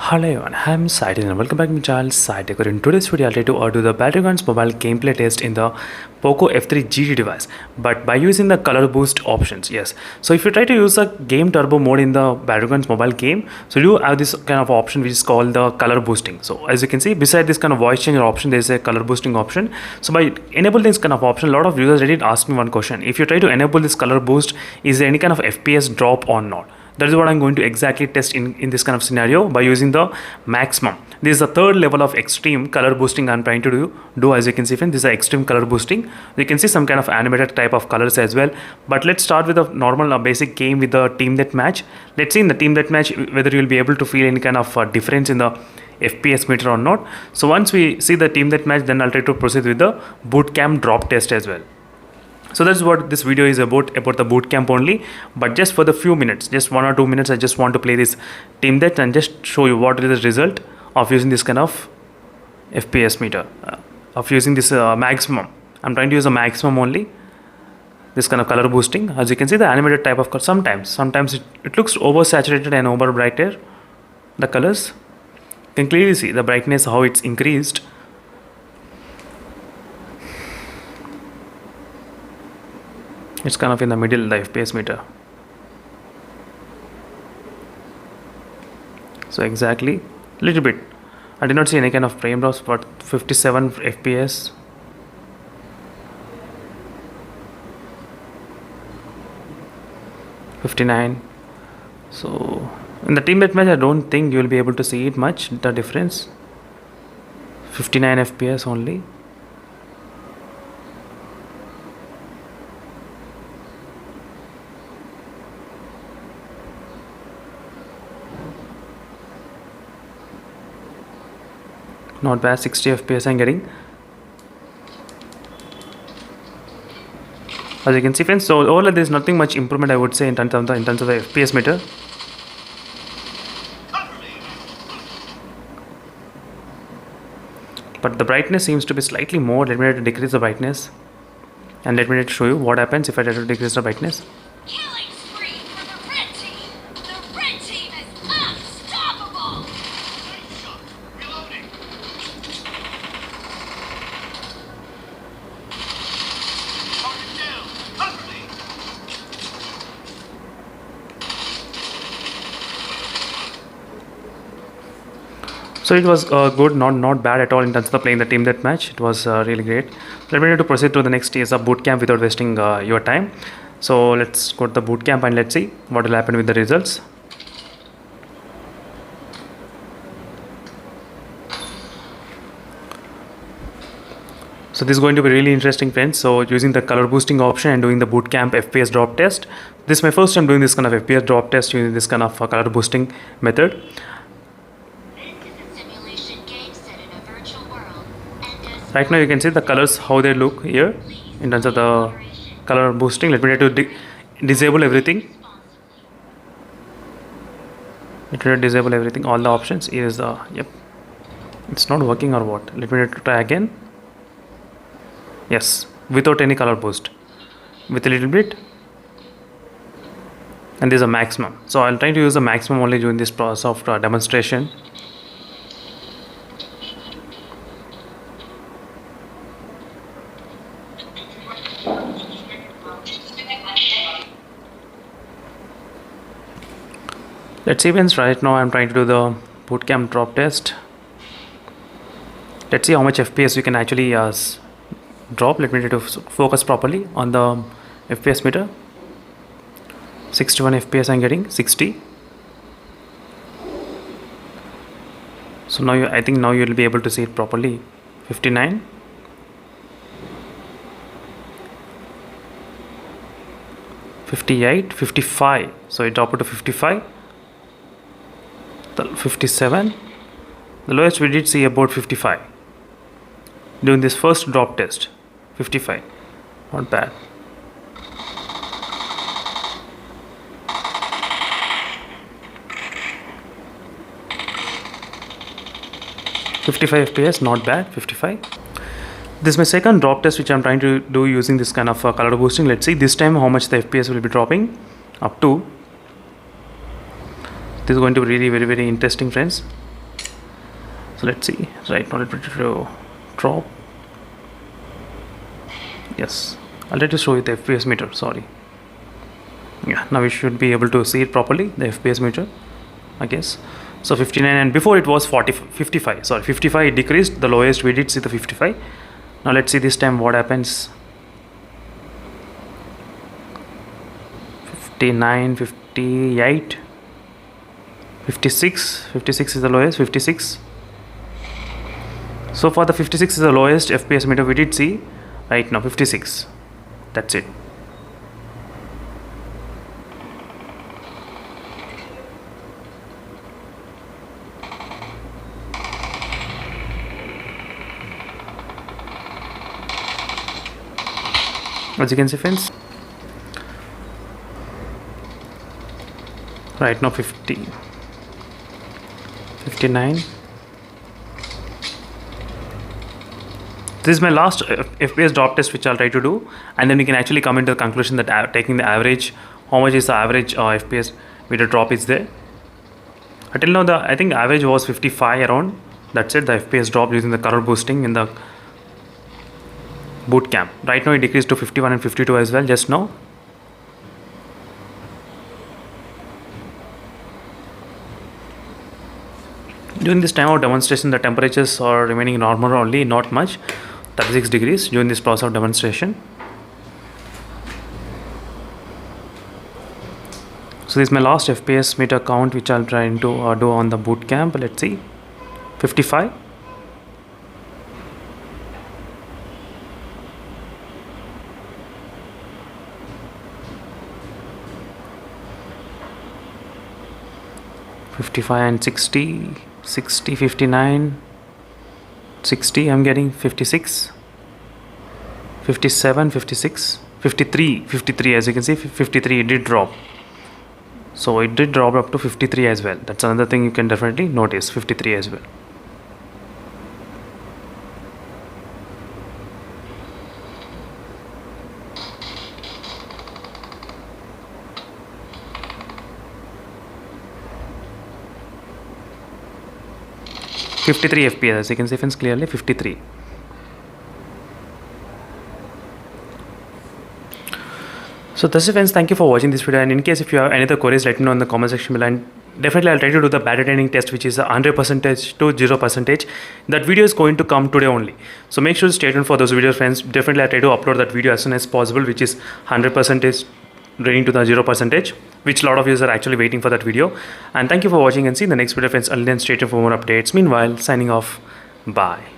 Hello everyone, I'm Said and welcome back to my channel Said. In today's video, I'll try to do the Battlegrounds mobile gameplay test in the Poco F3 GT device, but by using the color boost options. Yes, so if you try to use a game turbo mode in the Battlegrounds mobile game, so you have this kind of option which is called the color boosting. So as you can see, beside this kind of voice changer option, there is a color boosting option. So by enabling this kind of option, a lot of users did ask me one question: if you try to enable this color boost, is there any kind of FPS drop or not? That is what I'm going to exactly test in this kind of scenario by using the maximum. This is the third level of extreme color boosting I'm trying to do. As you can see, friends, this is extreme color boosting. You can see some kind of animated type of colors as well. But let's start with a normal basic game with the team deathmatch. Let's see in the team deathmatch whether you'll be able to feel any kind of difference in the FPS meter or not. So once we see the team deathmatch, then I'll try to proceed with the bootcamp drop test as well. So that's what this video is about the bootcamp only, but just for the few minutes, just 1 or 2 minutes, I just want to play this team death and just show you what is the result of using this kind of FPS meter, of using this maximum. I'm trying to use a maximum only, this kind of color boosting. As you can see, the animated type of color, sometimes it looks oversaturated and over brighter, the colors. You can clearly see the brightness, how it's increased. It's kind of in the middle, the FPS meter. So exactly, little bit. I did not see any kind of frame drops, but 57 FPS. $59. So in the team deathmatch, I don't think you will be able to see it much, the difference. 59 FPS only. Not bad, 60 FPS I'm getting. As you can see, friends, so overall there is nothing much improvement, I would say, in terms of the FPS meter. But the brightness seems to be slightly more. Let me try to decrease the brightness, and let me try to show you what happens if I try to decrease the brightness. So it was good, not bad at all in terms of playing the team deathmatch. It was really great. Let me try to proceed to the next stage of bootcamp without wasting your time. So let's go to the bootcamp and let's see what will happen with the results. So this is going to be really interesting, friends. So using the color boosting option and doing the bootcamp FPS drop test. This is my first time doing this kind of FPS drop test using this kind of color boosting method. Right now you can see the colors, how they look here in terms of the color boosting. Let me try to disable everything. Let me try to disable everything, all the options. Is yep, it's not working or what? Let me try again. Yes, without any color boost, with a little bit, and there's a maximum. So I'm trying to use the maximum only during this process of demonstration. Let's see, friends, right now I'm trying to do the bootcamp drop test. Let's see how much FPS we can actually drop. Let me try to focus properly on the FPS meter. 61 FPS I'm getting, 60. So now I think now you'll be able to see it properly. 59. 58, 55. So it dropped to 55. 57. The lowest we did see about 55 during this first drop test. 55, not bad. FPS, not bad. 55. This is my second drop test which I'm trying to do using this kind of color boosting. Let's see this time how much the FPS will be dropping up to. This is going to be really very interesting, friends. So let's see. Right now let me drop. Yes, I'll try to show you the FPS meter. Sorry. Yeah, now we should be able to see it properly, the FPS meter, I guess. So 59, and before it was 55. Sorry, 55. It decreased. The lowest we did see the 55. Now let's see this time what happens. 59, 58, 56. 56 is the lowest. 56. So far the 56 is the lowest FPS meter we did see. Right now 56. That's it. As you can see, friends, right now 50, 59. This is my last FPS drop test which I'll try to do, and then we can actually come into the conclusion that taking the average, how much is the average FPS meter drop is there. Until now I think the average was 55 around. That's it, the FPS drop using the color boosting in the boot camp. Right now it decreased to 51 and 52 as well just now. During this time of demonstration, the temperatures are remaining normal only, not much. 36 degrees during this process of demonstration. So this is my last FPS meter count which I'll try to do on the boot camp. Let's see. 55. And 60, 60, 59, 60, I'm getting 56, 57, 56, 53, as you can see, 53, it did drop. So it did drop up to 53 as well. That's another thing you can definitely notice, 53 as well. .53 FPS, as you can see, friends, clearly 53. So that's it, friends. Thank you for watching this video, and in case if you have any other queries, let me know in the comment section below, and definitely I'll try to do the battery training test, which is 100% to 0%. That video is going to come today only, so make sure to stay tuned for those videos, friends. Definitely I'll try to upload that video as soon as possible, which is 100% draining to the 0%, which a lot of you are actually waiting for that video. And thank you for watching, and see you in the next video, friends. Until then, stay tuned for more updates. Meanwhile, signing off. Bye.